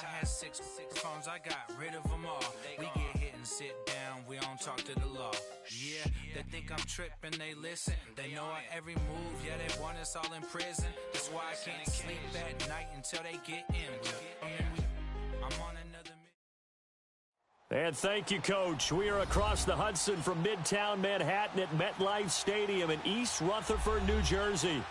I had six phones, I got rid of them all. We get hit and sit down, we don't talk to the law. Yeah, they think I'm tripping, they listen. They know our every move, yeah, they want us all in prison. That's why I can't sleep at night until they get in. I'm on another. And thank you, Coach. We are across the Hudson from Midtown Manhattan at MetLife Stadium in East Rutherford, New Jersey.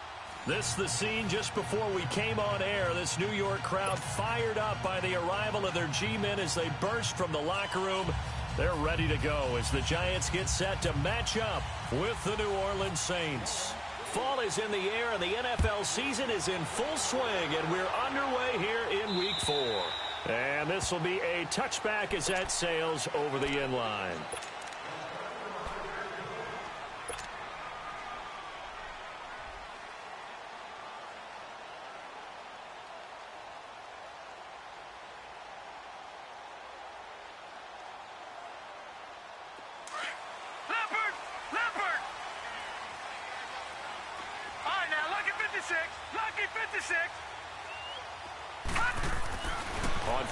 This the scene just before we came on air. This New York crowd fired up by the arrival of their G-men as they burst from the locker room. They're ready to go as the Giants get set to match up with the New Orleans Saints. Fall is in the air and the NFL season is in full swing, and we're underway here in Week 4. And this will be a touchback as that sails over the end line.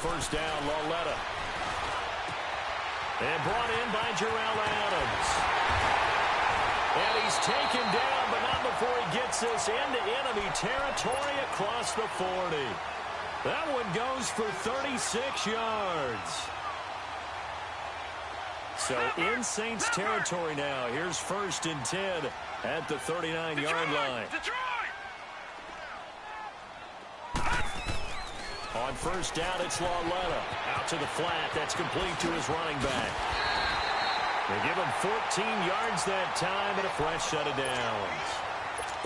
First down, Lauletta. And brought in by Jarrell Adams. And he's taken down, but not before he gets this into enemy territory across the 40. That one goes for 36 yards. So in Saints territory now. Here's 1st and 10 at the 39-yard line. On first down, it's Lauletta. Out to the flat. That's complete to his running back. They give him 14 yards that time and a fresh set of downs.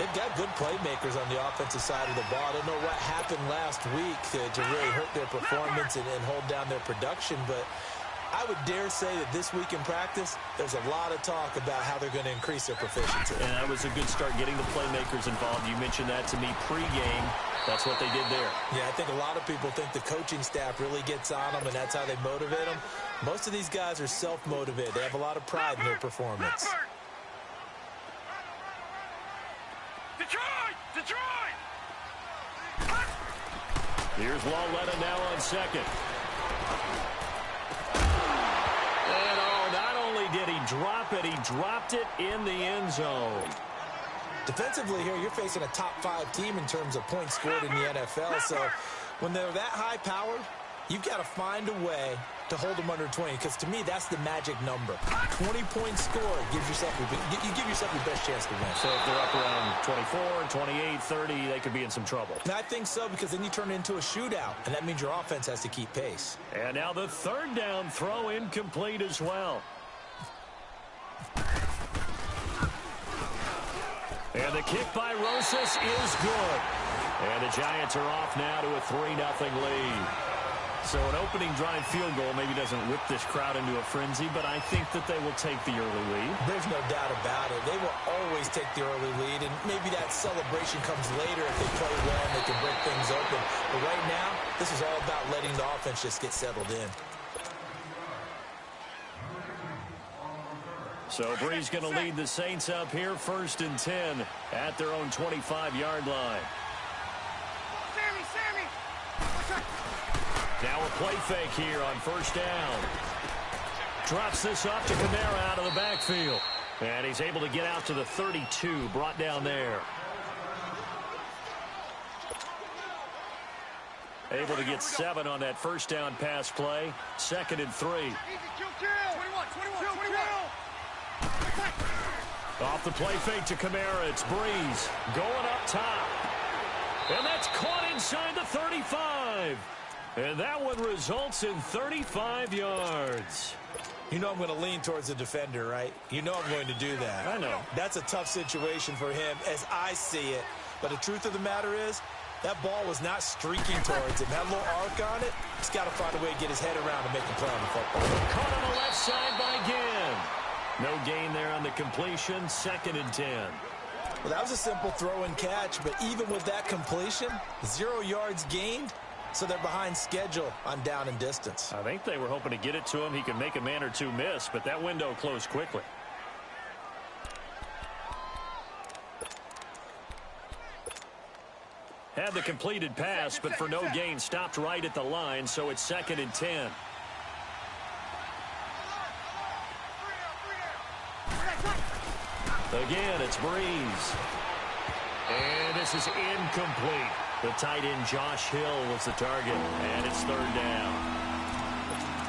They've got good playmakers on the offensive side of the ball. I don't know what happened last week to really hurt their performance and hold down their production, but I would dare say that this week in practice, there's a lot of talk about how they're going to increase their proficiency. And that was a good start getting the playmakers involved. You mentioned that to me pregame. That's what they did there. Yeah, I think a lot of people think the coaching staff really gets on them, and that's how they motivate them. Most of these guys are self-motivated. They have a lot of pride in their performance. Detroit! Here's Lauletta now on second. And not only did he drop it, he dropped it in the end zone. Defensively here, you're facing a top-5 team in terms of points scored in the NFL. So when they're that high-powered, you've got to find a way to hold them under 20. Because to me, that's the magic number. 20 points scored gives yourself you give yourself your best chance to win. So if they're up around 24, 28, 30, they could be in some trouble. And I think so, because then you turn it into a shootout, and that means your offense has to keep pace. And now the third down throw incomplete as well. And the kick by Rosas is good. And the Giants are off now to a 3-0 lead. So an opening drive field goal maybe doesn't whip this crowd into a frenzy, but I think that they will take the early lead. There's no doubt about it. They will always take the early lead, and maybe that celebration comes later if they play well and they can break things open. But right now, this is all about letting the offense just get settled in. So Bree's going to lead the Saints up here, 1st and 10 at their own 25-yard line. Sammy! Now a play fake here on first down. Drops this off to Kamara out of the backfield. And he's able to get out to the 32, brought down there. Able to get 7 on that first down pass play. 2nd and 3. 21. Off the play fake to Kamara, it's Breeze going up top. And that's caught inside the 35. And that one results in 35 yards. You know I'm going to lean towards the defender, right? You know I'm going to do that. I know. That's a tough situation for him as I see it. But the truth of the matter is, that ball was not streaking towards him. Had a little arc on it. He's got to find a way to get his head around and make a play on the football. Caught on the left side by Ginn. No gain there on the completion. 2nd and 10. Well, that was a simple throw and catch, but even with that completion, 0 yards gained, so they're behind schedule on down and distance. I think they were hoping to get it to him. He could make a man or two miss, but that window closed quickly. Had the completed pass, but for no gain, stopped right at the line, so it's 2nd and 10. Again, it's Breeze. And this is incomplete. The tight end, Josh Hill, was the target, and it's 3rd down.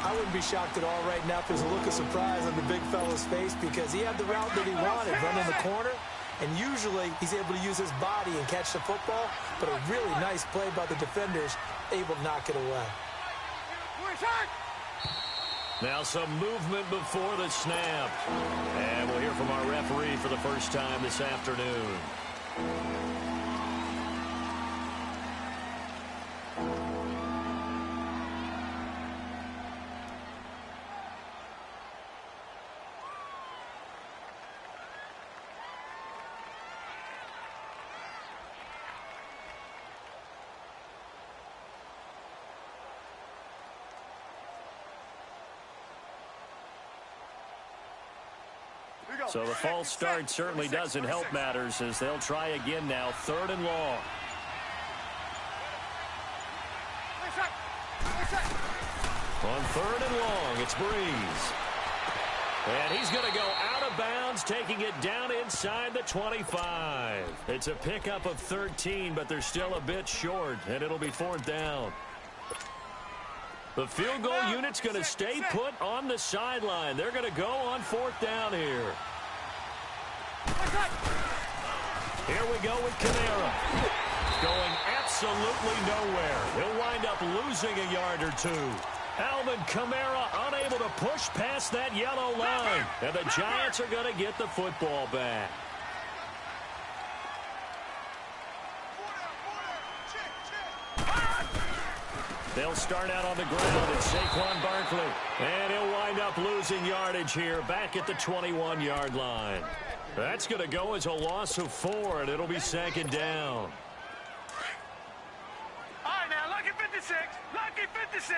I wouldn't be shocked at all right now if there's a look of surprise on the big fella's face because he had the route that he wanted, running the corner, and usually he's able to use his body and catch the football, but a really nice play by the defenders, able to knock it away. Now some movement before the snap. And we'll hear from our referee for the first time this afternoon. So the false start certainly doesn't help matters as they'll try again now, 3rd and long. On 3rd and long, it's Breeze. And he's going to go out of bounds, taking it down inside the 25. It's a pickup of 13, but they're still a bit short, and it'll be 4th down. The field goal unit's going to stay put on the sideline. They're going to go on 4th down here. Here we go with Kamara. Going absolutely nowhere. He'll wind up losing a yard or 2. Alvin Kamara unable to push past that yellow line. And the Giants are going to get the football back. They'll start out on the ground. It's Saquon Barkley. And he'll wind up losing yardage here back at the 21-yard line. That's going to go as a loss of 4, and it'll be 2nd down. All right, now, lucky 56. Lucky 56.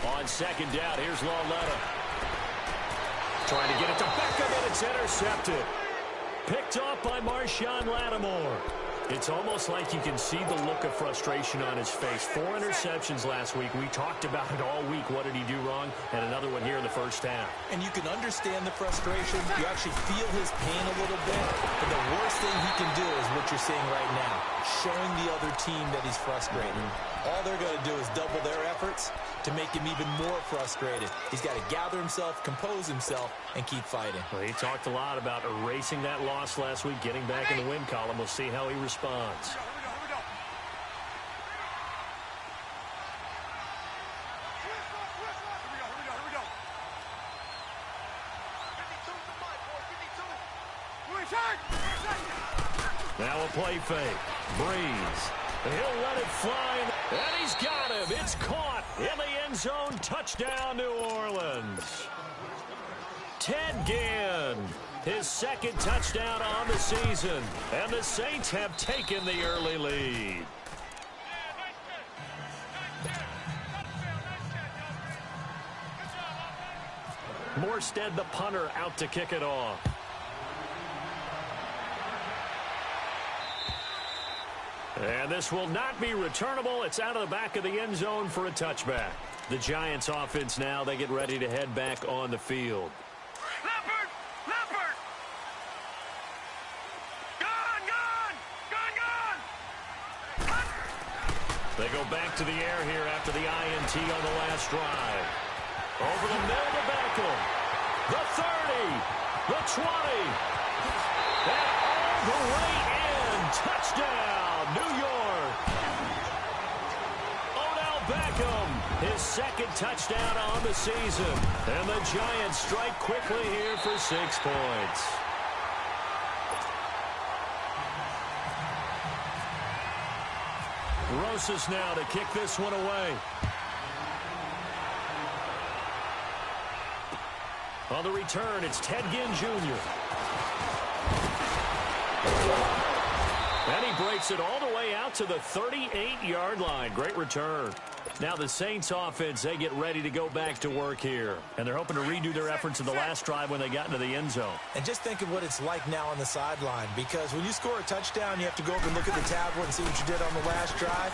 On 2nd down, here's Lauletta. Trying to get it to Beckham, and it's intercepted. Picked off by Marshawn Lattimore. It's almost like you can see the look of frustration on his face. 4 interceptions last week. We talked about it all week. What did he do wrong? And another one here in the first half. And you can understand the frustration. You actually feel his pain a little bit. But the worst thing he can do is what you're seeing right now, showing the other team that he's frustrated. All they're going to do is double their efforts to make him even more frustrated. He's got to gather himself, compose himself, and keep fighting. Well, he talked a lot about erasing that loss last week, getting back in the win column. We'll see how he responds. Now a play fake. Breeze. He'll let it fly, and he's got him. It's caught in the end zone. Touchdown, New Orleans. Ted Ginn, his 2nd touchdown on the season, and the Saints have taken the early lead. Morstead, the punter, out to kick it off. And this will not be returnable. It's out of the back of the end zone for a touchback. The Giants offense now, they get ready to head back on the field. Leopard! Leopard! Gone! They go back to the air here after the INT on the last drive. Over the middle to Beckham. The 30. The 20. And all the way in. Touchdown, New York. Odell Beckham, his 2nd touchdown on the season. And the Giants strike quickly here for 6 points. Rosas now to kick this one away. On the return, it's Ted Ginn Jr. And he breaks it all the way out to the 38-yard line. Great return. Now the Saints offense, they get ready to go back to work here. And they're hoping to redo their efforts in the last drive when they got into the end zone. And just think of what it's like now on the sideline, because when you score a touchdown, you have to go over and look at the tablet and see what you did on the last drive.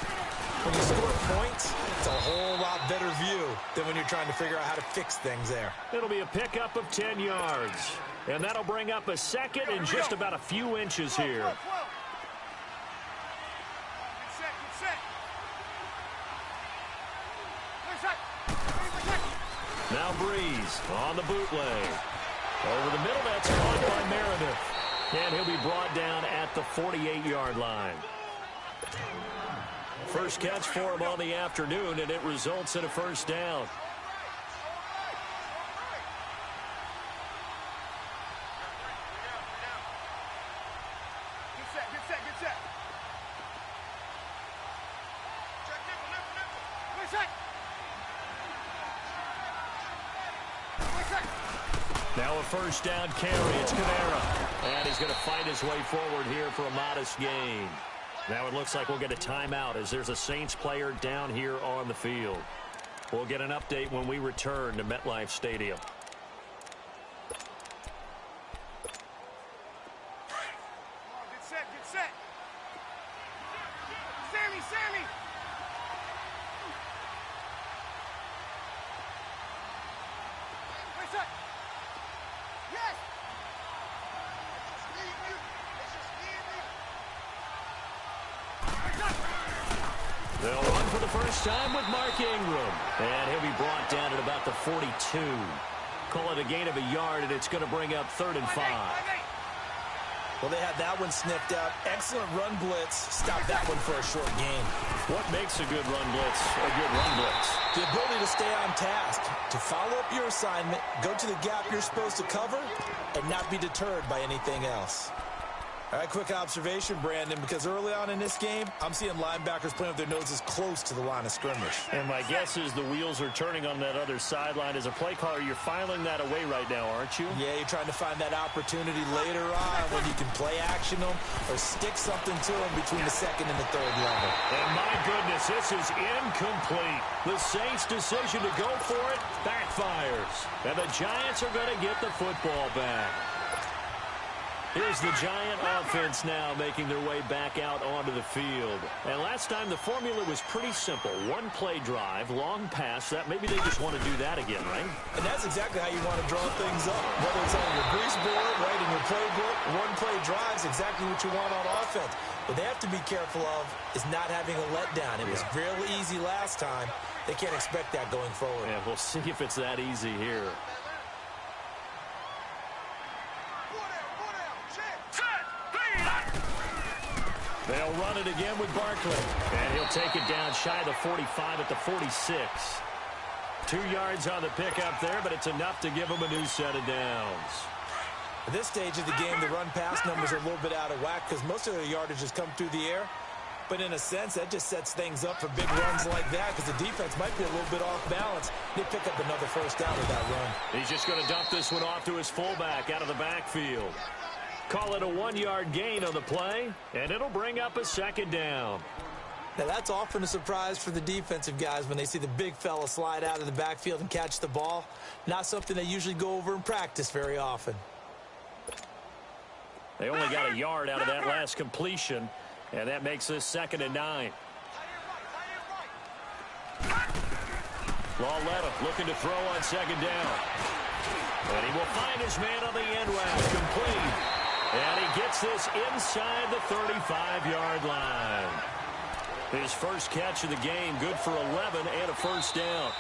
When you score points, it's a whole lot better view than when you're trying to figure out how to fix things there. It'll be a pickup of 10 yards. And that'll bring up a second and just about a few inches here. Now Breeze on the bootleg. Over the middle, that's caught by Meredith. And he'll be brought down at the 48-yard line. First catch for him on the afternoon, and it results in a first down. Now a first down carry. It's Kamara. And he's going to fight his way forward here for a modest gain. Now it looks like we'll get a timeout as there's a Saints player down here on the field. We'll get an update when we return to MetLife Stadium. Get set, get set. Sammy. Wait a sec. Yes. They'll run for the first time with Mark Ingram. And he'll be brought down at about the 42. Call it a gain of a yard, and it's going to bring up 3rd and 5. Well, they had that one sniffed out. Excellent run blitz. Stop that one for a short gain. What makes a good run blitz a good run blitz? The ability to stay on task, to follow up your assignment, go to the gap you're supposed to cover, and not be deterred by anything else. All right, quick observation, Brandon, because early on in this game, I'm seeing linebackers playing with their noses close to the line of scrimmage. And my guess is the wheels are turning on that other sideline. As a play caller, you're filing that away right now, aren't you? Yeah, you're trying to find that opportunity later on when you can play action them or stick something to them between the second and the third level. And my goodness, this is incomplete. The Saints' decision to go for it backfires. And the Giants are going to get the football back. Here's the Giant offense now making their way back out onto the field. And last time the formula was pretty simple. One play drive, long pass. That maybe they just want to do that again, right? And that's exactly how you want to draw things up. Whether it's on your grease board, right, in your playbook, one play drive is exactly what you want on offense. What they have to be careful of is not having a letdown. It was real easy last time. They can't expect that going forward. Yeah, we'll see if it's that easy here. They'll run it again with Barkley. And he'll take it down shy of the 45 at the 46. 2 yards on the pickup there, but it's enough to give him a new set of downs. At this stage of the game, the run-pass numbers are a little bit out of whack because most of their yardage has come through the air. But in a sense, that just sets things up for big runs like that because the defense might be a little bit off balance. They pick up another first down with that run. He's just going to dump this one off to his fullback out of the backfield. Call it a 1-yard gain on the play, and it'll bring up a second down. Now, that's often a surprise for the defensive guys when they see the big fella slide out of the backfield and catch the ball. Not something they usually go over in practice very often. They only got a yard out of that last completion, and that makes this 2nd and 9. Lawletta looking to throw on 2nd down. And he will find his man on the end route, complete. And he gets this inside the 35-yard line. His first catch of the game, good for 11 and a first down.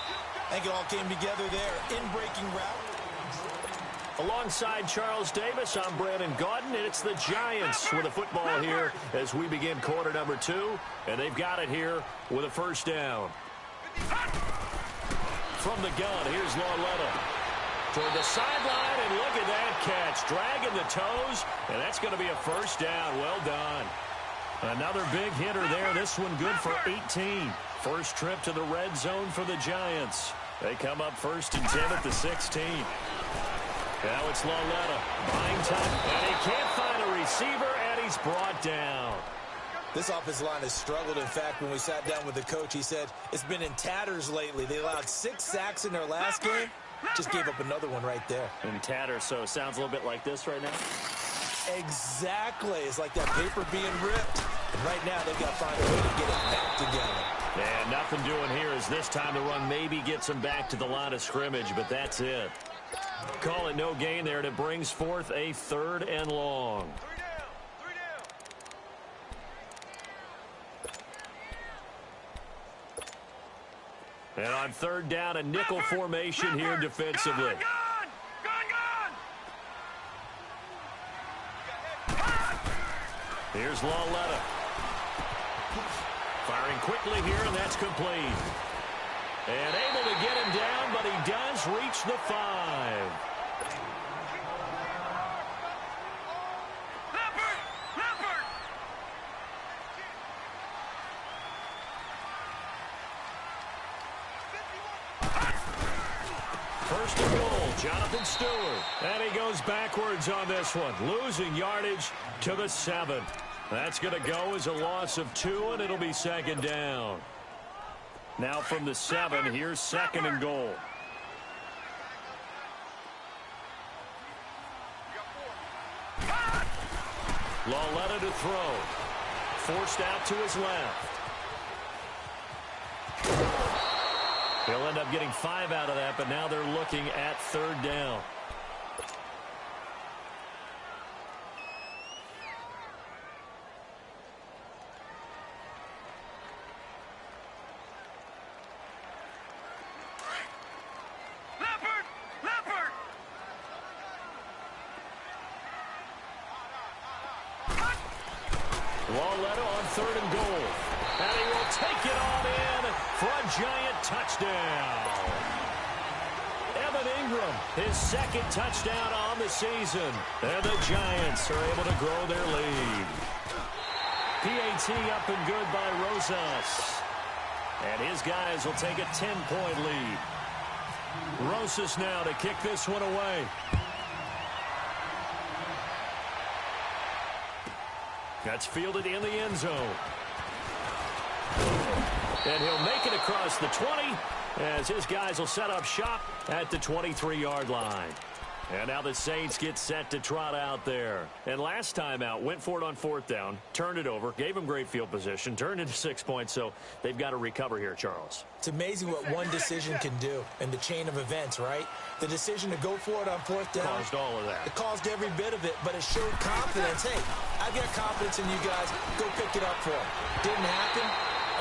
I think it all came together there. In-breaking route. Alongside Charles Davis, I'm Brandon Gaudin, and it's the Giants with a football here as we begin quarter number 2. And they've got it here with a first down. From the gun, here's Lawletta. Toward the sideline, and look at that catch. Dragging the toes, and that's going to be a first down. Well done. Another big hitter there. This one good for 18. First trip to the red zone for the Giants. They come up 1st and 10 at the 16. Now it's Lawletta. Buying time, and he can't find a receiver, and he's brought down. This offensive line has struggled. In fact, when we sat down with the coach, he said it's been in tatters lately. They allowed 6 sacks in their last game. Just gave up another one right there. In tatters, so it sounds a little bit like this right now? Exactly. It's like that paper being ripped. And right now, they've got to find a way to get it back together. And nothing doing here as this time the run maybe gets them back to the line of scrimmage, but that's it. Call it no gain there, and it brings forth a 3rd and long. And on 3rd down, a nickel formation here defensively. Here's Kalel. Firing quickly here, and that's complete. And able to get him down, but he does reach the 5. First and goal, Jonathan Stewart. And he goes backwards on this one, losing yardage to the 7. That's going to go as a loss of 2, and it'll be 2nd down. Now from the 7, here's 2nd and goal. Kalel to throw. Forced out to his left. He'll end up getting 5 out of that, but now they're looking at 3rd down. Kalel on 3rd and goal. And he will take it on in for a giant touchdown. Evan Ingram, his 2nd touchdown on the season. And the Giants are able to grow their lead. PAT up and good by Rosas. And his guys will take a 10-point lead. Rosas now to kick this one away. That's fielded in the end zone. And he'll make it across the 20 as his guys will set up shop at the 23-yard line. And now the Saints get set to trot out there. And last time out, went for it on 4th down, turned it over, gave them great field position, turned into 6 points, so they've got to recover here, Charles. It's amazing what one decision can do in the chain of events, right? The decision to go for it on 4th down. Caused all of that. It caused every bit of it, but it showed confidence. Hey, I've got confidence in you guys. Go pick it up for them. Didn't happen.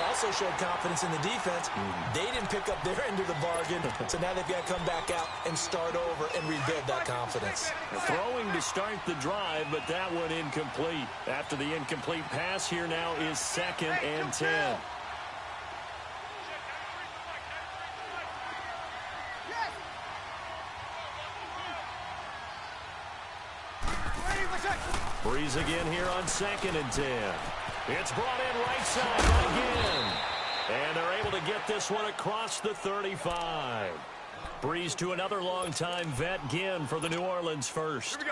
Also showed confidence in the defense. They didn't pick up their end of the bargain, so now they've got to come back out and start over and rebuild that confidence. Throwing to start the drive, but that one incomplete. After the incomplete pass, here now is 2nd and 10. Breeze again here on 2nd and 10. It's brought in right side again. And they're able to get this one across the 35. Breeze to another long-time vet, Ginn, for the New Orleans first. Here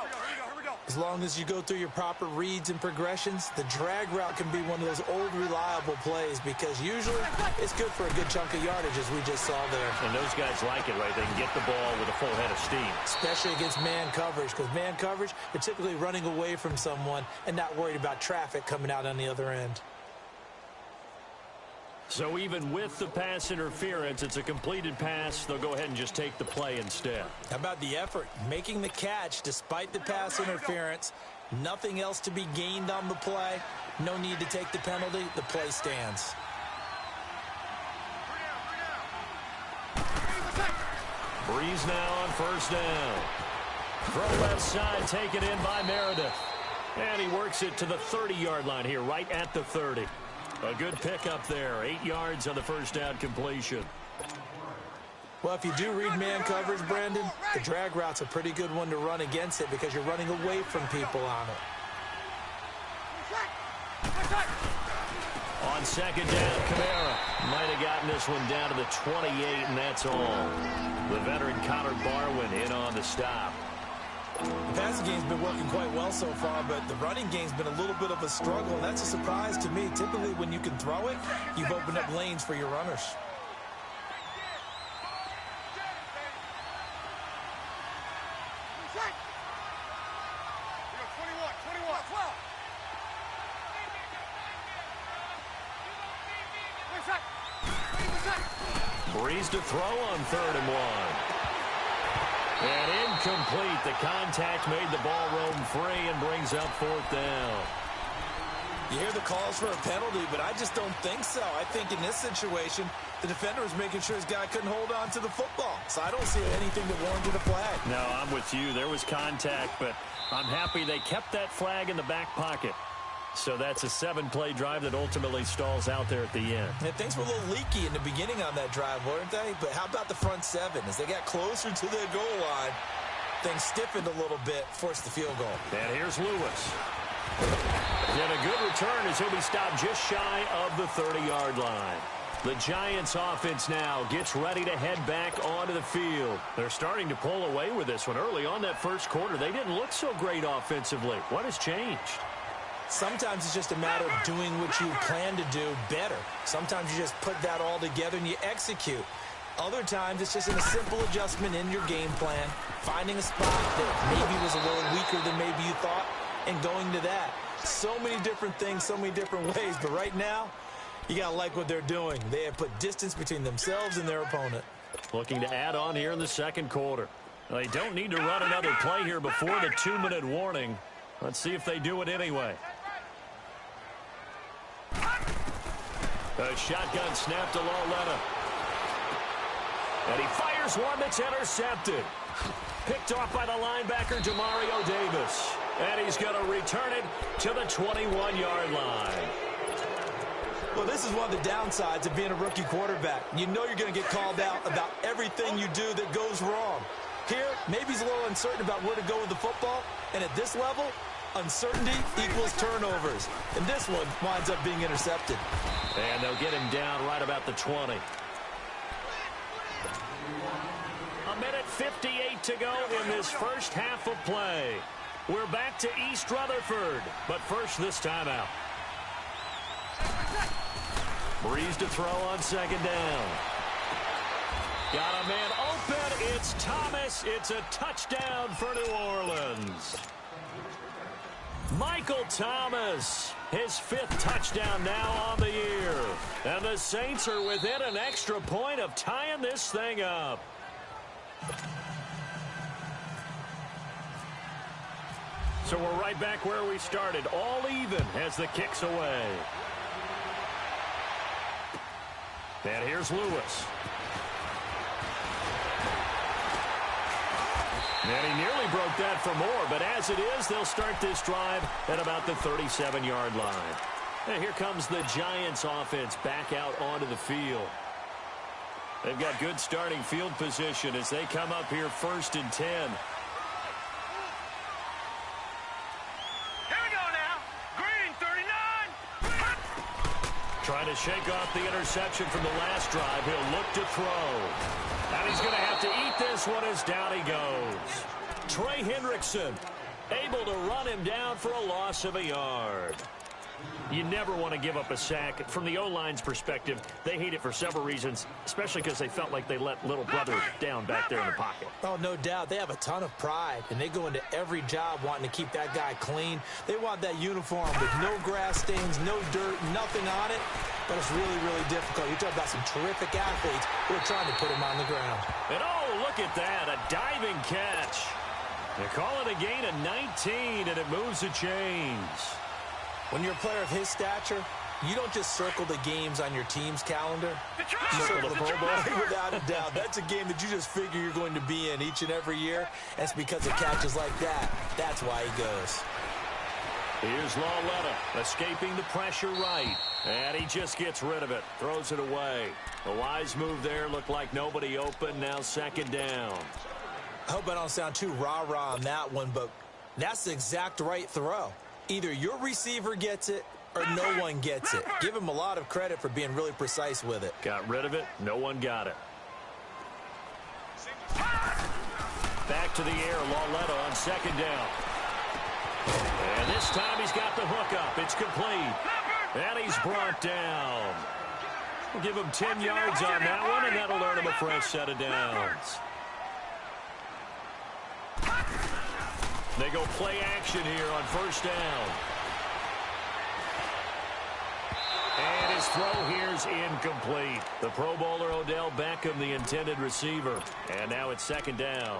we go. As long as you go through your proper reads and progressions, the drag route can be one of those old reliable plays because usually it's good for a good chunk of yardage, as we just saw there. And those guys like it, right? They can get the ball with a full head of steam. Especially against man coverage, because man coverage, they're typically running away from someone and not worried about traffic coming out on the other end. So even with the pass interference, it's a completed pass. They'll go ahead and just take the play instead. How about the effort? Making the catch despite the pass interference. Nothing else to be gained on the play. No need to take the penalty. The play stands. Breeze now on 1st down. Throw left side, taken in by Meredith. And he works it to the 30-yard line here, right at the 30. A good pickup there. 8 yards on the 1st down completion. Well, if you do read man coverage, Brandon, the drag route's a pretty good one to run against it because you're running away from people on it. On 2nd down, Kamara might have gotten this one down to the 28, and that's all. The veteran Connor Barwin in on the stop. The passing game's been working quite well so far, but the running game's been a little bit of a struggle, and that's a surprise to me. Typically, when you can throw it, you've opened up lanes for your runners. Breeze to throw on 3rd and 1. And incomplete. The contact made the ball roam free and brings up 4th down. You hear the calls for a penalty, but I just don't think so. I think in this situation, the defender was making sure his guy couldn't hold on to the football. So I don't see anything that warranted a flag. No, I'm with you. There was contact, but I'm happy they kept that flag in the back pocket. So that's a 7-play drive that ultimately stalls out there at the end. And things were a little leaky in the beginning on that drive, weren't they? But how about the front 7? As they got closer to the goal line, things stiffened a little bit, forced the field goal. And here's Lewis. And a good return as he'll be stopped just shy of the 30-yard line. The Giants offense now gets ready to head back onto the field. They're starting to pull away with this one. Early on that first quarter, they didn't look so great offensively. What has changed? Sometimes it's just a matter of doing what you plan to do better. Sometimes you just put that all together and you execute. Other times it's just a simple adjustment in your game plan, finding a spot that maybe was a little weaker than maybe you thought, and going to that. So many different things, so many different ways, but right now, you got to like what they're doing. They have put distance between themselves and their opponent. Looking to add on here in the second quarter. They don't need to run another play here before the 2-minute warning. Let's see if they do it anyway. A shotgun snap to Lauletta. And he fires one that's intercepted. Picked off by the linebacker, Demario Davis. And he's going to return it to the 21-yard line. Well, this is one of the downsides of being a rookie quarterback. You know you're going to get called out about everything you do that goes wrong. Here, maybe he's a little uncertain about where to go with the football. And at this level, uncertainty equals turnovers. And this one winds up being intercepted. And they'll get him down right about the 20. A minute 58 to go in this first half of play. We're back to East Rutherford, but first this timeout. Breeze to throw on 2nd down. Got a man open. It's Thomas. It's a touchdown for New Orleans. Michael Thomas, his 5th touchdown now on the year. And the Saints are within an extra point of tying this thing up. So we're right back where we started, all even as the kick's away. And here's Lewis. And he nearly broke that for more, but as it is, they'll start this drive at about the 37-yard line. And here comes the Giants offense back out onto the field. They've got good starting field position as they come up here 1st and 10. Here we go now. Green, 39. Trying to shake off the interception from the last drive. He'll look to throw. And he's going to have to eat this one as down he goes. Trey Hendrickson able to run him down for a loss of a yard. You never want to give up a sack. From the O-line's perspective, they hate it for several reasons, especially because they felt like they let little brother down back there in the pocket. Oh, no doubt. They have a ton of pride, and they go into every job wanting to keep that guy clean. They want that uniform with no grass stains, no dirt, nothing on it. But it's really, really difficult. You're talking about some terrific athletes who are trying to put him on the ground. And oh, look at that, a diving catch. They call it a gain of 19, and it moves the chains. When you're a player of his stature, you don't just circle the games on your team's calendar. You circle the Pro Bowl without a doubt. That's a game that you just figure you're going to be in each and every year. And it's because of catches like that. That's why he goes. Here's Lauletta escaping the pressure right. And he just gets rid of it. Throws it away. A wise move there. Looked like nobody open. Now 2nd down. I hope I don't sound too rah-rah on that one, but that's the exact right throw. Either your receiver gets it or no one gets it. Give him a lot of credit for being really precise with it. Got rid of it. No one got it. Back to the air, Lauletta on second down. And this time he's got the hook up. It's complete. And he's brought down. We'll give him 10 yards on that one, and that'll earn him a fresh set of downs. They go play action here on first down. And his throw here's incomplete. The Pro Bowler Odell Beckham, the intended receiver. And now it's second down.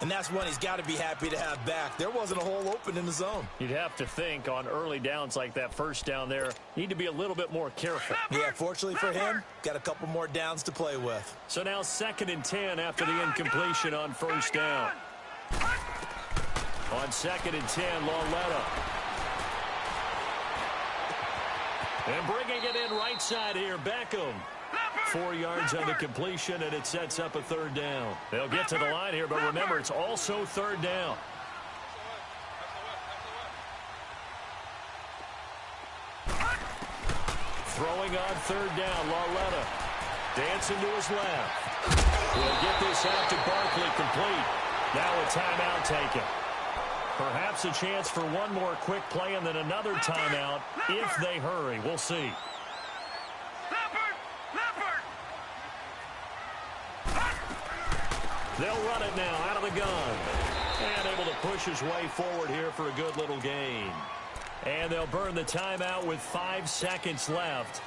And that's one he's got to be happy to have back. There wasn't a hole open in the zone. You'd have to think on early downs like that first down there, need to be a little bit more careful. Yeah, fortunately for him, got a couple more downs to play with. So now 2nd and 10 after the incompletion on first down. On 2nd and 10, Lauletta. And bringing it in right side here, Beckham. 4 yards on the completion, and it sets up a third down. They'll get to the line here, but remember, it's also third down. Throwing on third down, Lauletta. Dancing to his left. We'll get this out to Barkley, complete. Now a timeout taken. Perhaps a chance for one more quick play and then another timeout if they hurry. We'll see. They'll run it now out of the gun. And able to push his way forward here for a good little gain. And they'll burn the timeout with 5 seconds left.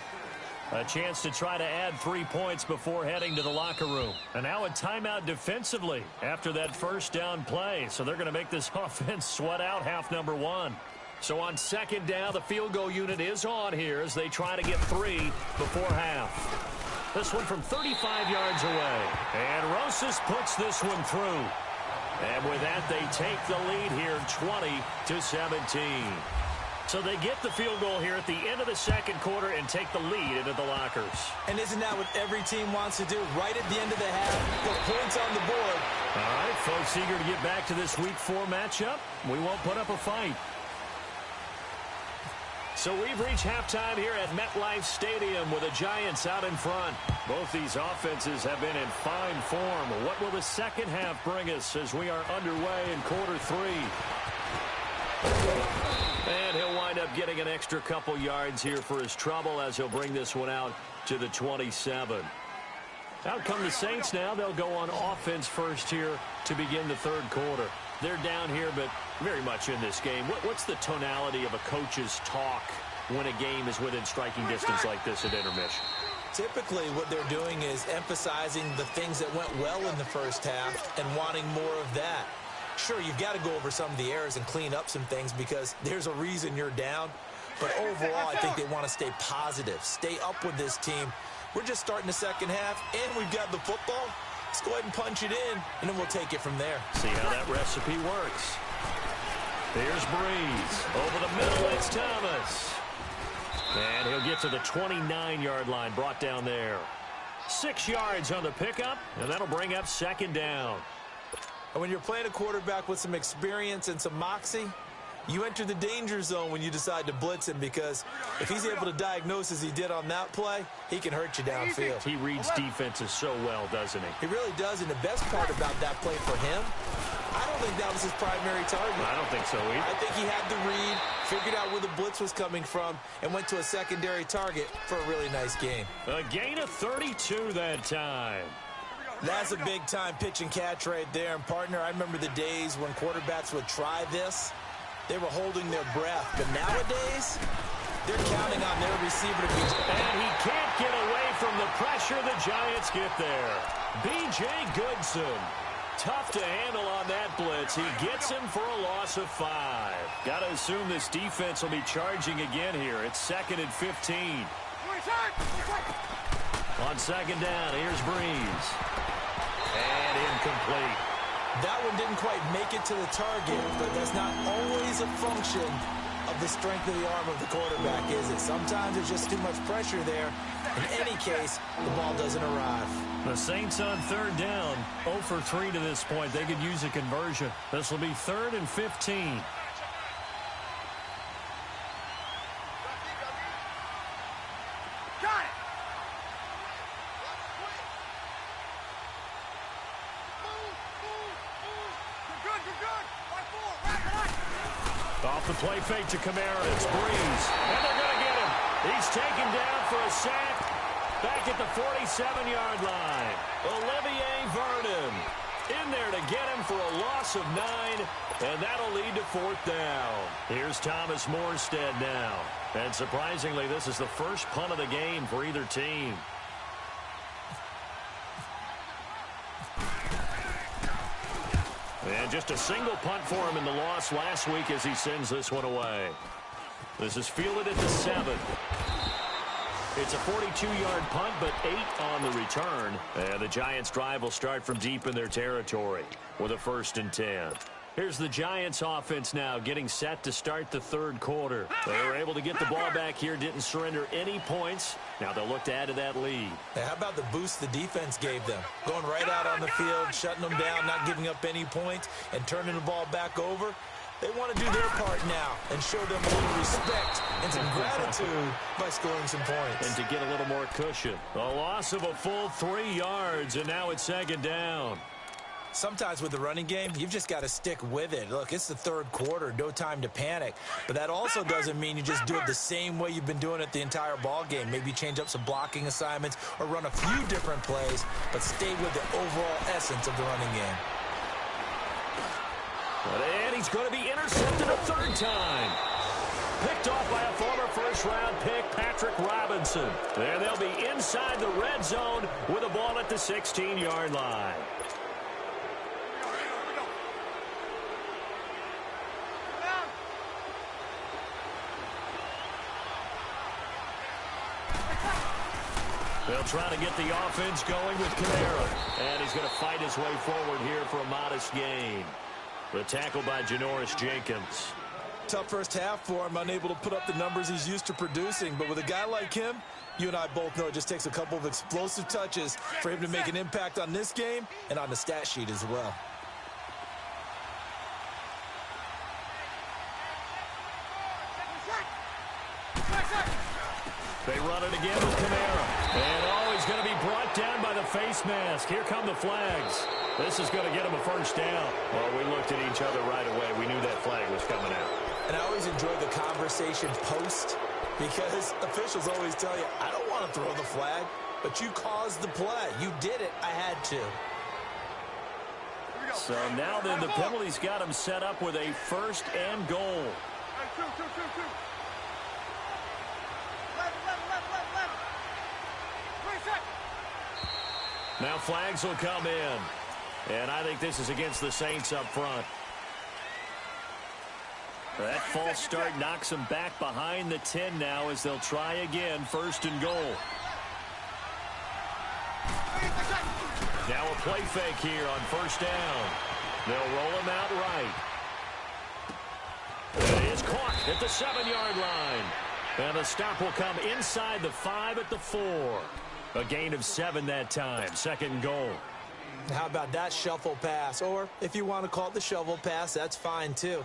A chance to try to add 3 points before heading to the locker room. And now a timeout defensively after that first down play. So they're going to make this offense sweat out half number 1. So on second down, the field goal unit is on here as they try to get 3 before half. This one from 35 yards away. And Rosas puts this one through. And with that, they take the lead here 20-17. So they get the field goal here at the end of the second quarter and take the lead into the lockers. And isn't that what every team wants to do? Right at the end of the half, put points on the board. All right, folks, eager to get back to this Week 4 matchup. We won't put up a fight. So we've reached halftime here at MetLife Stadium with the Giants out in front. Both these offenses have been in fine form. What will the second half bring us as we are underway in quarter 3? And he'll wind up getting an extra couple yards here for his trouble as he'll bring this one out to the 27. Out come the Saints now. They'll go on offense first here to begin the third quarter. They're down here, but very much in this game. What's the tonality of a coach's talk when a game is within striking distance like this at intermission? Typically, what they're doing is emphasizing the things that went well in the first half and wanting more of that. Sure, you've got to go over some of the errors and clean up some things because there's a reason you're down. But overall, I think they want to stay positive, stay up with this team. We're just starting the second half, and we've got the football. Let's go ahead and punch it in, and then we'll take it from there. See how that recipe works. Here's Breeze. Over the middle, it's Thomas. And he'll get to the 29-yard line, brought down there. 6 yards on the pickup, and that'll bring up second down. And when you're playing a quarterback with some experience and some moxie, you enter the danger zone when you decide to blitz him because if he's able to diagnose as he did on that play, he can hurt you downfield. He reads defenses so well, doesn't he? He really does, and the best part about that play for him, I don't think that was his primary target. I don't think so either. I think he had the read, figured out where the blitz was coming from, and went to a secondary target for a really nice game. A gain of 32 that time. That's a big-time pitch and catch right there. And, partner, I remember the days when quarterbacks would try this. They were holding their breath. But nowadays, they're counting on their receiver to be... And he can't get away from the pressure. The Giants get there. B.J. Goodson. Tough to handle on that blitz. He gets him for a loss of 5. Got to assume this defense will be charging again here. It's 2nd and 15. On second down, here's Breeze. And incomplete. That one didn't quite make it to the target, but that's not always a function of the strength of the arm of the quarterback, is it? Sometimes there's just too much pressure there. In any case, the ball doesn't arrive. The Saints on third down, 0 for 3 to this point. They could use a conversion. This will be 3rd and 15. the play fake to Kamara. It's Breeze. And they're going to get him. He's taken down for a sack back at the 47-yard line. Olivier Vernon in there to get him for a loss of 9, and that'll lead to 4th down. Here's Thomas Morstead now. And surprisingly, this is the first punt of the game for either team. And just a single punt for him in the loss last week as he sends this one away. This is fielded at the 7. It's a 42-yard punt, but 8 on the return. And the Giants' drive will start from deep in their territory with a 1st and 10. Here's the Giants' offense now getting set to start the 3rd quarter. They were able to get the ball back here, didn't surrender any points. Now they'll look to add to that lead. Hey, how about the boost the defense gave them? Going right out on the field, shutting them down, not giving up any points, and turning the ball back over. They want to do their part now and show them a little respect and some gratitude by scoring some points. And to get a little more cushion. A loss of a full 3 yards, and now it's 2nd down. Sometimes with the running game, you've just got to stick with it. Look, it's the 3rd quarter, no time to panic. But that also doesn't mean you just do it the same way you've been doing it the entire ball game. Maybe change up some blocking assignments or run a few different plays, but stay with the overall essence of the running game. And he's going to be intercepted a 3rd time. Picked off by a former first-round pick, Patrick Robinson. And they'll be inside the red zone with a ball at the 16-yard line. They'll try to get the offense going with Kamara. And he's going to fight his way forward here for a modest gain. The tackle by Janoris Jenkins. Tough first half for him, unable to put up the numbers he's used to producing. But with a guy like him, you and I both know it just takes a couple of explosive touches for him to make an impact on this game and on the stat sheet as well. They run it again with Kamara. And he's going to be brought down by the face mask. Here come the flags. This is going to get him a 1st down. Well, we looked at each other right away. We knew that flag was coming out. And I always enjoy the conversation post because officials always tell you, I don't want to throw the flag, but you caused the play. You did it. I had to. So now then the penalty's got him set up with a 1st and goal. Now flags will come in. And I think this is against the Saints up front. That false start knocks them back behind the 10 now as they'll try again, 1st and goal. Now a play fake here on 1st down. They'll roll him out right. It is caught at the 7-yard line. And the stop will come inside the 5 at the 4. A gain of 7 that time, 2nd and goal. How about that shuffle pass? Or if you want to call it the shovel pass, that's fine too.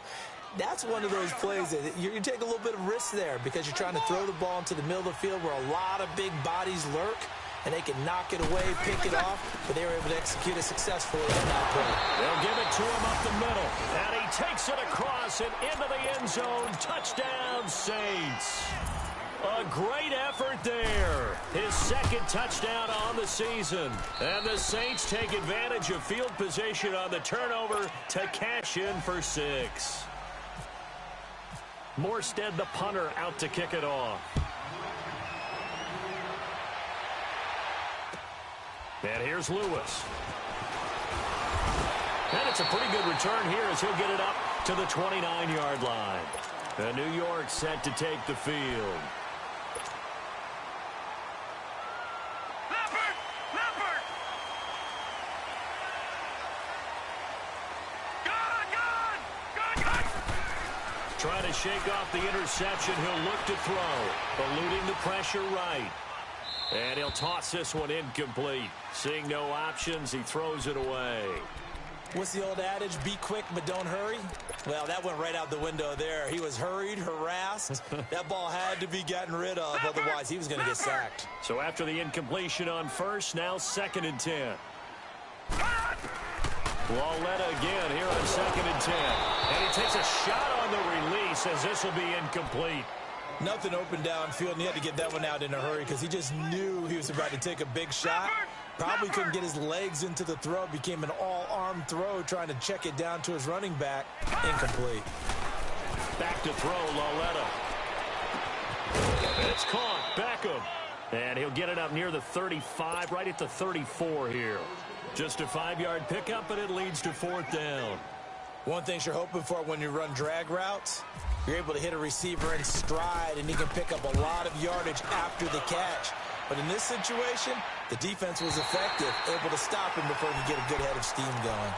That's one of those plays that you take a little bit of risk there because you're trying to throw the ball into the middle of the field where a lot of big bodies lurk, and they can knock it away, pick it off, but they were able to execute it successfully on that play. They'll give it to him up the middle, and he takes it across and into the end zone. Touchdown, Saints. A great effort there. His 2nd touchdown on the season. And the Saints take advantage of field position on the turnover to cash in for 6. Morstead, the punter, out to kick it off. And here's Lewis. And it's a pretty good return here as he'll get it up to the 29-yard line. And New York set to take the field. Trying to shake off the interception. He'll look to throw, eluding the pressure right. And he'll toss this one incomplete. Seeing no options, he throws it away. What's the old adage? Be quick, but don't hurry. Well, that went right out the window there. He was hurried, harassed. That ball had to be gotten rid of. Otherwise, he was going to get sacked. So after the incompletion on 1st, now 2nd and 10. Lauletta again here on 2nd and 10. And he takes a shot on the release. says this will be incomplete. Nothing open downfield, and he had to get that one out in a hurry because he just knew he was about to take a big shot. Probably couldn't get his legs into the throw. Became an all-arm throw trying to check it down to his running back. Incomplete. Back to throw, Lauletta. It's caught. Beckham. And he'll get it up near the 35, right at the 34 here. Just a 5-yard pickup, but it leads to 4th down. One thing you're hoping for when you run drag routes, you're able to hit a receiver in stride, and he can pick up a lot of yardage after the catch. But in this situation, the defense was effective, able to stop him before he could get a good head of steam going.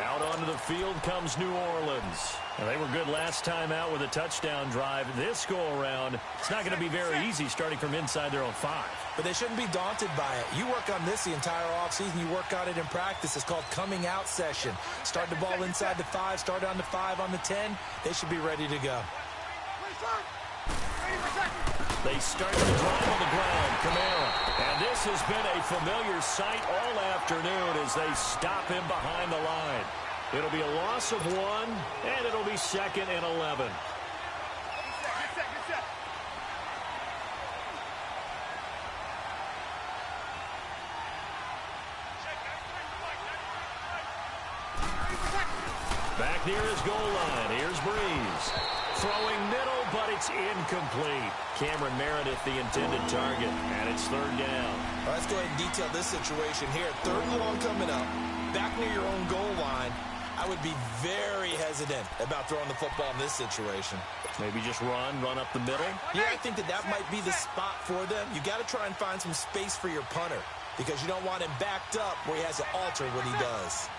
Out onto the field comes New Orleans. Now, they were good last time out with a touchdown drive. This go-around, it's not going to be very easy starting from inside their own 5. But they shouldn't be daunted by it. You work on this the entire offseason. You work on it in practice. It's called coming out session. Start the ball inside the 5, start on the 5, on the 10. They should be ready to go. They start the drive on the ground. Kamara. And this has been a familiar sight all afternoon as they stop him behind the line. It'll be a loss of 1, and it'll be 2nd and 11. Back near his goal line. Here's Breeze. Throwing middle, but it's incomplete. Cameron Meredith, the intended target, and it's 3rd down. All right, let's go ahead and detail this situation here. 3rd and long coming up. Back near your own goal line. I would be very hesitant about throwing the football in this situation. Maybe just run up the middle? Yeah, I think that might be the spot for them. You got to try and find some space for your punter because you don't want him backed up where he has to alter what he does.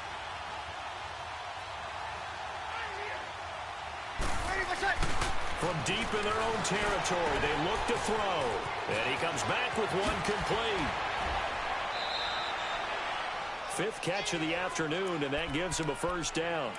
From deep in their own territory, they look to throw. And he comes back with one complete. 5th catch of the afternoon, and that gives him a 1st down.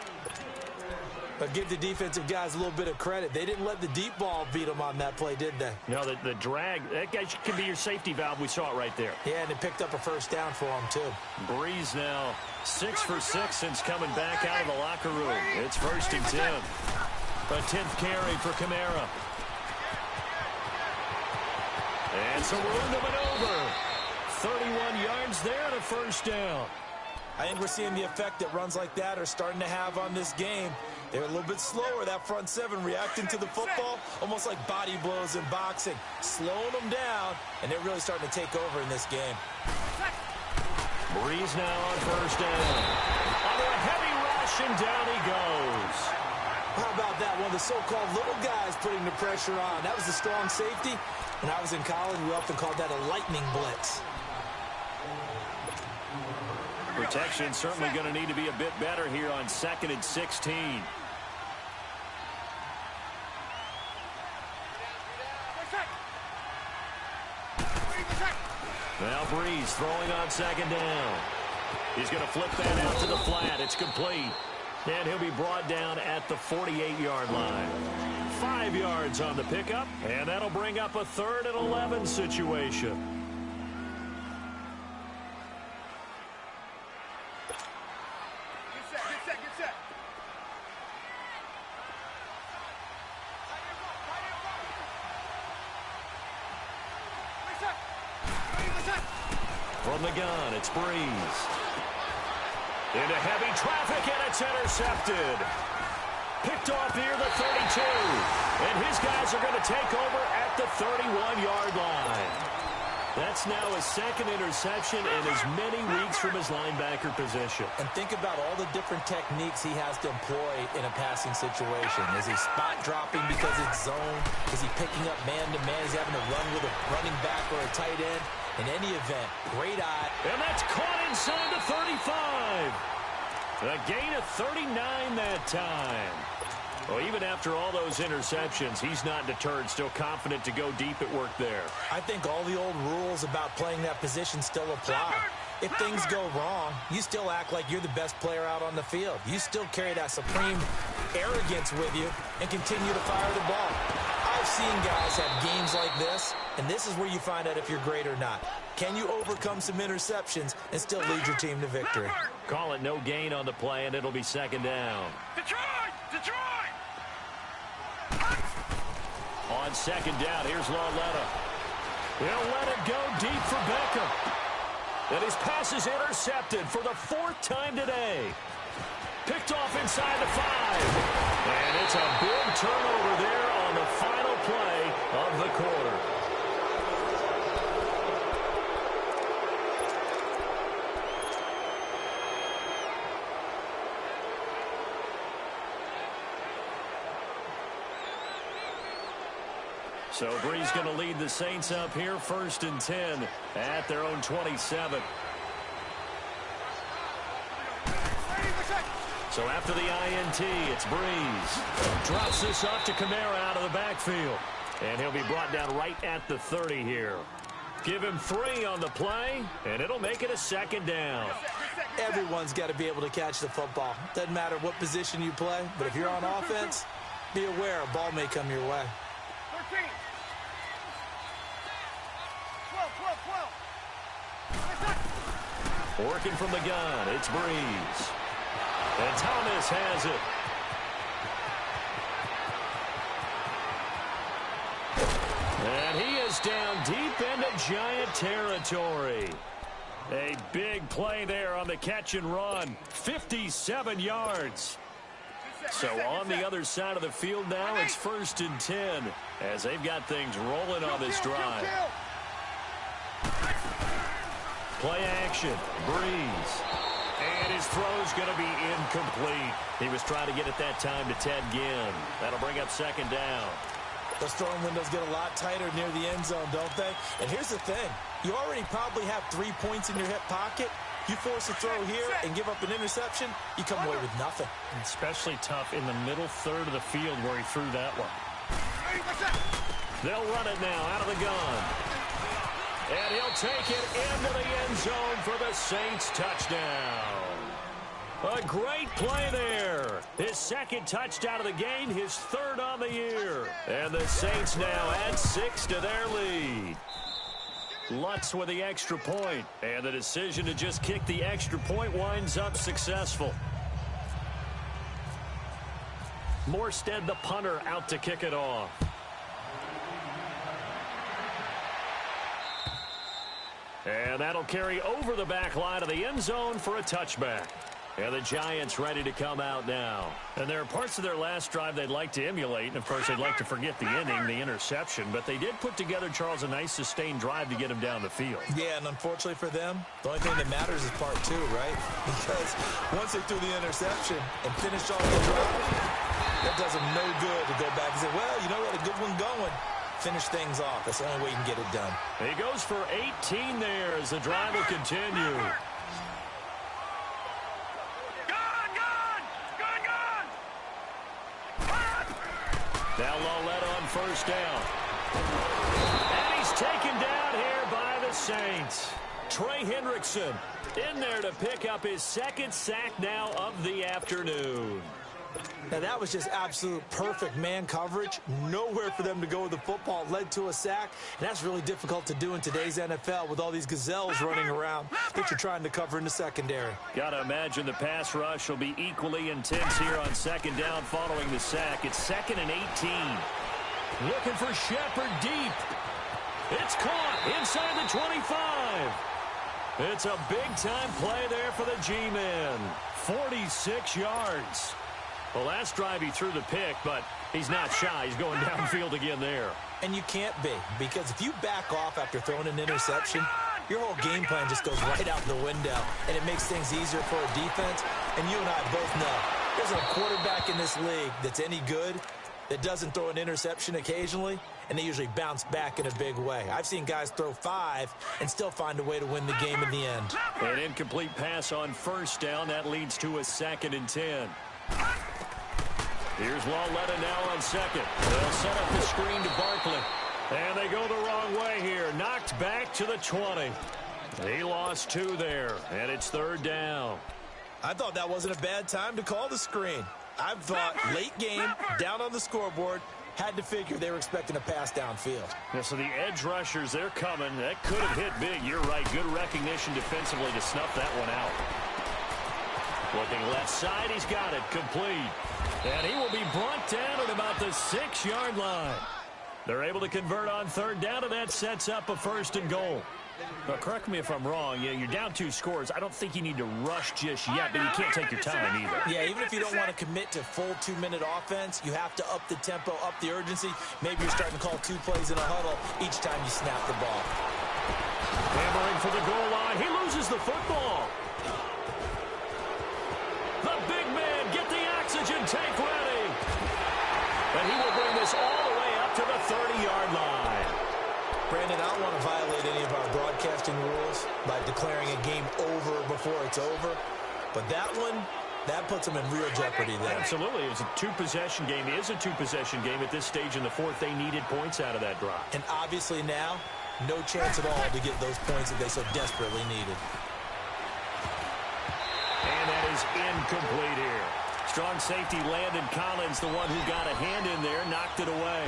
But give the defensive guys a little bit of credit. They didn't let the deep ball beat them on that play, did they? No, the drag, that guy can be your safety valve. We saw it right there. Yeah, and it picked up a 1st down for him, too. Breeze now 6 for 6 since coming back out of the locker room. It's 1st and 10. A 10th carry for Kamara. And some room to maneuver. 31 yards there and a 1st down. I think we're seeing the effect that runs like that are starting to have on this game. They're a little bit slower, that front 7, reacting to the football, almost like body blows in boxing, slowing them down, and they're really starting to take over in this game. Breeze now on 1st down. Under a heavy rush, and down he goes. How about that? One of the so-called little guys putting the pressure on. That was a strong safety. When I was in college, we often called that a lightning blitz. Protection certainly going to need to be a bit better here on 2nd and 16. Now Breeze throwing on 2nd down. He's going to flip that out to the flat. It's complete. And he'll be brought down at the 48-yard line. 5 yards on the pickup, and that'll bring up a 3rd and 11 situation. From the gun, it's Breeze. Into heavy traffic, and it's intercepted. Picked off near the 32. And his guys are going to take over at the 31-yard line. That's now his 2nd interception in as many weeks from his linebacker position. And think about all the different techniques he has to employ in a passing situation. Is he spot dropping because it's zone? Is he picking up man-to-man? Is he having to run with a running back or a tight end? In any event, great eye. And that's caught inside the 35. A gain of 39 that time. Well, even after all those interceptions, he's not deterred, still confident to go deep at work there. I think all the old rules about playing that position still apply. If things go wrong, you still act like you're the best player out on the field. You still carry that supreme arrogance with you and continue to fire the ball. I've seen guys have games like this, and this is where you find out if you're great or not. Can you overcome some interceptions and still lead your team to victory? Call it no gain on the play, and it'll be 2nd down. Detroit! Detroit! on second down. Here's Lauletta. He'll let it go deep for Beckham. And his pass is intercepted for the 4th time today. Picked off inside the 5. And it's a big turnover there on the final play of the quarter. So Bree's going to lead the Saints up here 1st and 10 at their own 27. So after the INT, it's Breeze. Drops this off to Kamara out of the backfield. And he'll be brought down right at the 30 here. Give him 3 on the play, and it'll make it a 2nd down. Everyone's got to be able to catch the football. Doesn't matter what position you play, but if you're on offense, be aware a ball may come your way. 13. 12. Working from the gun, it's Breeze. And Thomas has it. And he is down deep into Giant territory. A big play there on the catch and run. 57 yards. So on the other side of the field now, it's 1st and 10 as they've got things rolling on this drive. Play action. Breeze. And his throw's going to be incomplete. He was trying to get it that time to Ted Ginn. That'll bring up 2nd down. Those throwing windows get a lot tighter near the end zone, don't they? And here's the thing. You already probably have 3 points in your hip pocket. You force a throw here and give up an interception, you come away with nothing. Especially tough in the middle third of the field where he threw that one. They'll run it now out of the gun. And he'll take it into the end zone for the Saints touchdown. A great play there. His 2nd touchdown of the game, his 3rd on the year. And the Saints now add 6 to their lead. Lutz with the extra point. And the decision to just kick the extra point winds up successful. Morstead, the punter, out to kick it off. And that'll carry over the back line of the end zone for a touchback. And the Giants ready to come out now. And there are parts of their last drive they'd like to emulate. And, of course, they'd like to forget the inning, the interception. But they did put together, Charles, a nice sustained drive to get him down the field. Yeah, and unfortunately for them, the only thing that matters is part 2, right? Because once they threw the interception and finished off the drive, that does them no good to go back and say, well, you know, we had a good one going. Finish things off. That's the only way you can get it done. He goes for 18 there as the drive will continue. Now Lauletta on 1st down. And he's taken down here by the Saints. Trey Hendrickson in there to pick up his 2nd sack now of the afternoon. Now, that was just absolute perfect man coverage. Nowhere for them to go with the football. Led to a sack, and that's really difficult to do in today's NFL with all these gazelles running around that you're trying to cover in the secondary. Got to imagine the pass rush will be equally intense here on 2nd down following the sack. It's 2nd and 18. Looking for Shepard deep. It's caught inside the 25. It's a big-time play there for the G-men. 46 yards. The last drive he threw the pick, but he's not shy. He's going downfield again there. And you can't be, because if you back off after throwing an interception, your whole game plan just goes right out the window, and it makes things easier for a defense. And you and I both know there's a quarterback in this league that's any good that doesn't throw an interception occasionally, and they usually bounce back in a big way. I've seen guys throw 5 and still find a way to win the game in the end. An incomplete pass on 1st down. That leads to a 2nd and 10. Here's Lauletta now on 2nd. They'll set up the screen to Barkley. And they go the wrong way here. Knocked back to the 20. He lost 2 there, and it's 3rd down. I thought that wasn't a bad time to call the screen. I thought late game, down on the scoreboard, had to figure they were expecting a pass downfield. Yeah, so the edge rushers, they're coming. That could have hit big. You're right. Good recognition defensively to snuff that one out. Looking left side, he's got it complete. And he will be brought down at about the 6-yard line. They're able to convert on third down, and that sets up a 1st and goal. Now, correct me if I'm wrong. Yeah, you're down 2 scores. I don't think you need to rush just yet, but you can't take your time either. Yeah, even if you don't want to commit to full 2-minute offense, you have to up the tempo, up the urgency. Maybe you're starting to call 2 plays in a huddle each time you snap the ball. Hammering for the goal line. He loses the football. The big man, get the oxygen tank ready. And he will bring this all the way up to the 30-yard line. Brandon, I don't want to violate any of our broadcasting rules by declaring a game over before it's over. But that one, that puts them in real jeopardy there. Absolutely. It's a 2-possession game. It is a 2-possession game at this stage in the 4th. They needed points out of that drive. And obviously now, no chance at all to get those points that they so desperately needed. And that is incomplete here. Strong safety Landon Collins, the one who got a hand in there, knocked it away.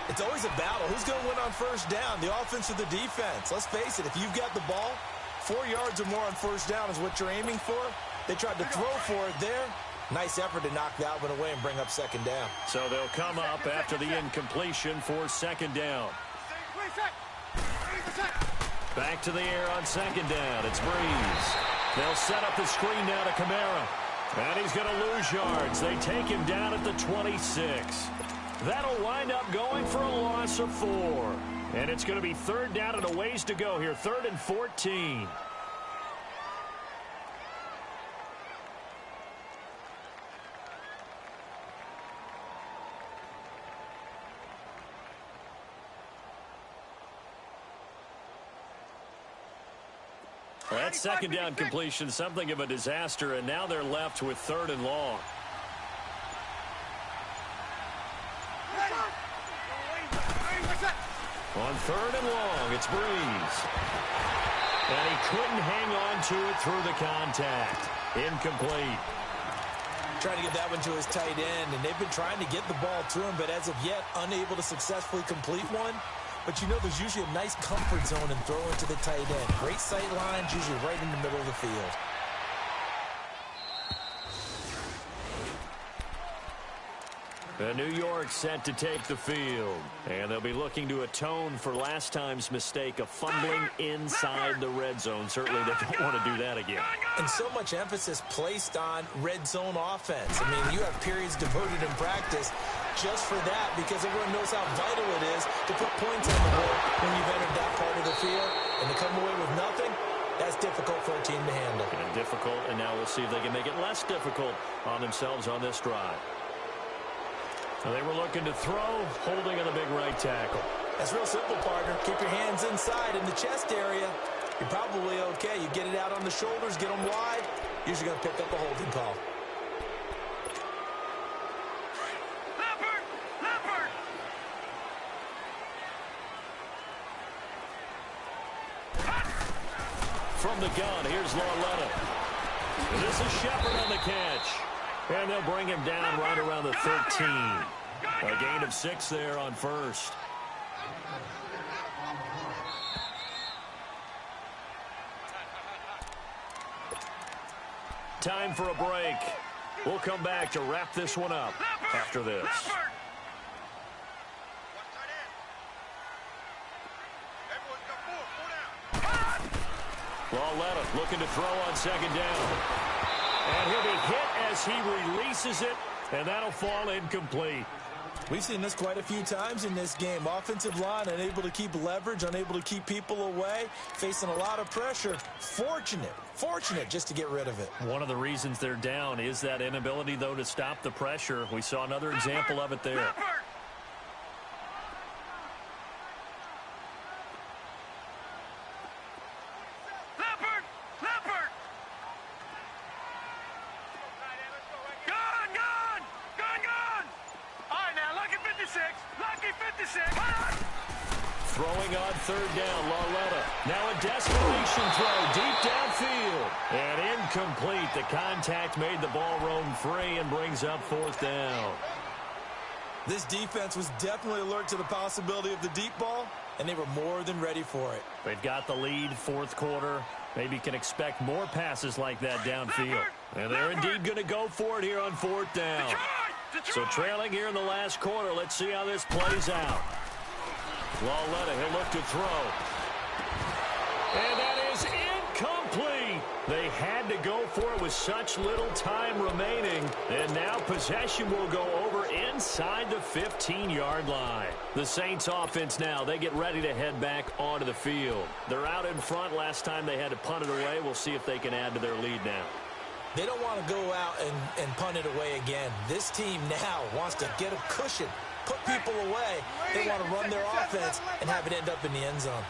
It's always a battle. Who's going to win on first down, the offense or the defense? Let's face it, if you've got the ball, 4 yards or more on first down is what you're aiming for. They tried to throw for it there. Nice effort to knock that one away and bring up 2nd down. So they'll come up after the incompletion for 2nd down. Back to the air on 2nd down. It's Breeze. They'll set up the screen now to Kamara. And he's going to lose yards. They take him down at the 26. That'll wind up going for a loss of 4. And it's going to be 3rd down and a ways to go here. 3rd and 14. That 2nd down completion, something of a disaster, and now they're left with 3rd and long. On 3rd and long, it's Breeze. And he couldn't hang on to it through the contact. Incomplete. Trying to get that one to his tight end, and they've been trying to get the ball to him, but as of yet, unable to successfully complete one. But you know there's usually a nice comfort zone in throwing to the tight end. Great sight lines, usually right in the middle of the field. New York set to take the field. And they'll be looking to atone for last time's mistake of fumbling inside the red zone. Certainly they don't want to do that again. And so much emphasis placed on red zone offense. I mean, you have periods devoted in practice just for that because everyone knows how vital it is to put points on the board when you've entered that part of the field. And to come away with nothing, that's difficult for a team to handle. And difficult, and now we'll see if they can make it less difficult on themselves on this drive. Now they were looking to throw, holding on the big right tackle. That's real simple, partner. Keep your hands inside in the chest area. You're probably okay. You get it out on the shoulders, get them wide. Usually going to pick up a holding call. From the gun, here's Lauletta. This is Shepard on the catch. And they'll bring him down right around the 13. A gain of 6 there on first. Time for a break. We'll come back to wrap this one up after this. Lauletta looking to throw on 2nd down. And he'll be hit as he releases it, and that'll fall incomplete. We've seen this quite a few times in this game. Offensive line unable to keep leverage, unable to keep people away, facing a lot of pressure. Fortunate just to get rid of it. One of the reasons they're down is that inability, though, to stop the pressure. We saw another example of it there. Throwing on 3rd down, Lauletta. Now a desperation throw deep downfield. And incomplete. The contact made the ball roam free and brings up 4th down. This defense was definitely alert to the possibility of the deep ball, and they were more than ready for it. They've got the lead, 4th quarter. Maybe can expect more passes like that downfield. And they're indeed going to go for it here on 4th down. So trailing here in the last quarter, let's see how this plays out. Lauletta, he'll look to throw. And that is incomplete. They had to go for it with such little time remaining. And now possession will go over inside the 15-yard line. The Saints offense now, they get ready to head back onto the field. They're out in front. Last time they had to punt it away. We'll see if they can add to their lead now. They don't want to go out and punt it away again. This team now wants to get a cushion, put people away. They want to run their offense and have it end up in the end zone.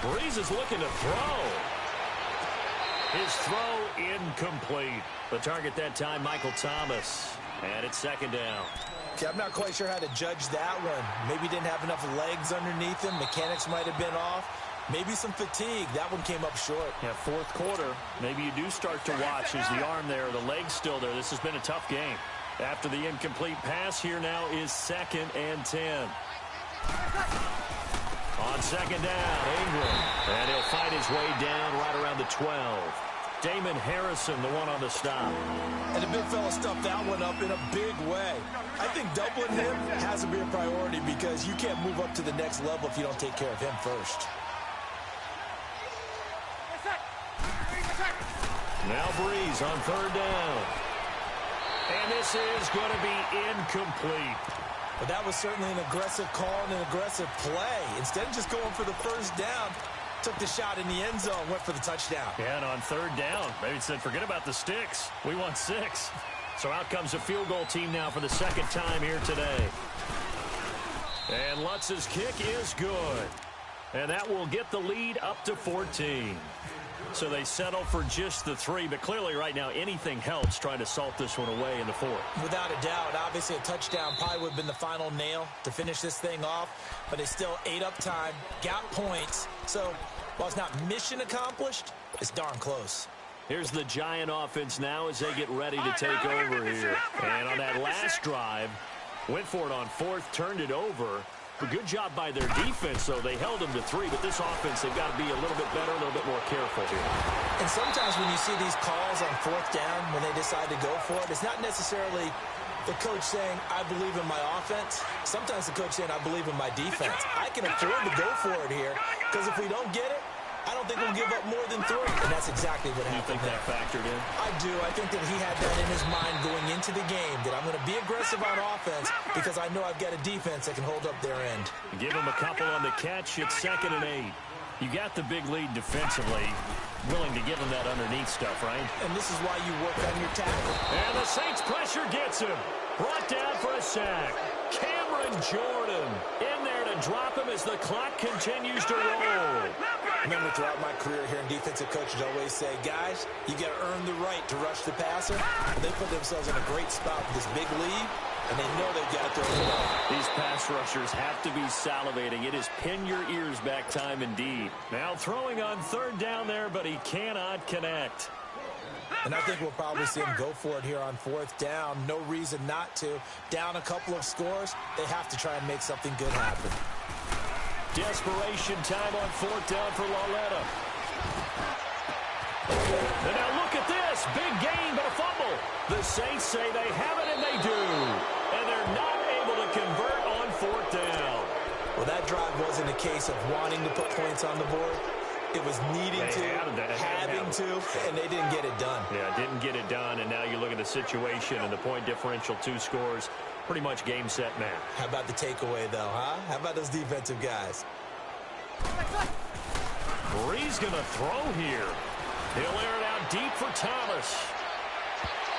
Breeze is looking to throw. His throw incomplete. The target that time, Michael Thomas. And it's second down. Okay, I'm not quite sure how to judge that one. Maybe didn't have enough legs underneath him. Mechanics might have been off. Maybe some fatigue. That one came up short. Yeah, fourth quarter. Maybe you do start to watch. Is the arm there, the leg's still there? This has been a tough game. After the incomplete pass, here now is 2nd and 10. On second down, Ingram. And he'll fight his way down right around the 12. Damon Harrison, the one on the stop. And the big fella stuffed that one up in a big way. I think doubling him has to be a priority because you can't move up to the next level if you don't take care of him first. Now Breeze on third down. And this is going to be incomplete. But that was certainly an aggressive call and an aggressive play. Instead of just going for the first down, took the shot in the end zone, went for the touchdown. Yeah, and on third down, they said, forget about the sticks. We want 6. So out comes a field goal team now for the second time here today. And Lutz's kick is good. And that will get the lead up to 14. So they settle for just the 3, but clearly right now anything helps trying to salt this one away in the 4th. Without a doubt, obviously a touchdown probably would have been the final nail to finish this thing off, but it's still ate up time, got points. So while it's not mission accomplished, it's darn close. Here's the Giant offense now as they get ready to take over here. And on that last drive, went for it on 4th, turned it over. A good job by their defense, though. They held them to 3, but this offense, they've got to be a little bit better, a little bit more careful here. And sometimes when you see these calls on 4th down, when they decide to go for it, it's not necessarily the coach saying, I believe in my offense. Sometimes the coach saying, I believe in my defense. I can afford to go for it here, because if we don't get it, I don't think we'll give up more than 3. And that's exactly what happened. You think that factored in? I do. I think that he had that in his mind going into the game, that I'm going to be aggressive on offense because I know I've got a defense that can hold up their end. Give him a couple on the catch. It's 2nd and 8. You got the big lead defensively. Willing to give him that underneath stuff, right? And this is why you work on your tackle. And the Saints pressure gets him. Brought down for a sack. Cameron Jordan in there to drop him as the clock continues to roll. Remember, throughout my career here in defensive coaches always say, guys, you got to earn the right to rush the passer. They put themselves in a great spot with this big lead, and they know they've got to throw the ball. These pass rushers have to be salivating. It is pin your ears back time indeed. Now throwing on 3rd down there, but he cannot connect. And I think we'll probably see him go for it here on 4th down. No reason not to. Down a couple of scores, they have to try and make something good happen. Desperation time on 4th down for Lauletta. And now look at this. Big gain, but a fumble. The Saints say they have it, and they do. And they're not able to convert on 4th down. Well, that drive wasn't a case of wanting to put points on the board. It was needing having to, and they didn't get it done. Yeah, didn't get it done, and now you look at the situation and the point differential, 2 scores, pretty much game, set, match. How about the takeaway, though, huh? How about those defensive guys? Breeze going to throw here. He'll air it out deep for Thomas.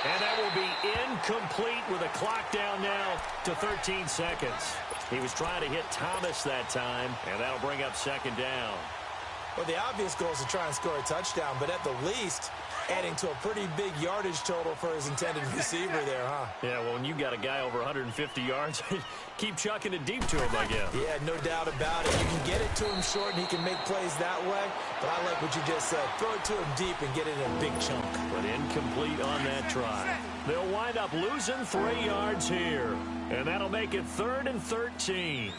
And that will be incomplete with a clock down now to 13 seconds. He was trying to hit Thomas that time, and that'll bring up 2nd down. Well, the obvious goal is to try and score a touchdown, but at the least, adding to a pretty big yardage total for his intended receiver there, huh? Yeah, well, when you got a guy over 150 yards, keep chucking it deep to him, I guess. Yeah, no doubt about it. You can get it to him short, and he can make plays that way, but I like what you just said. Throw it to him deep and get it in a big chunk. But incomplete on that try. They'll wind up losing 3 yards here, and that'll make it 3rd and 13.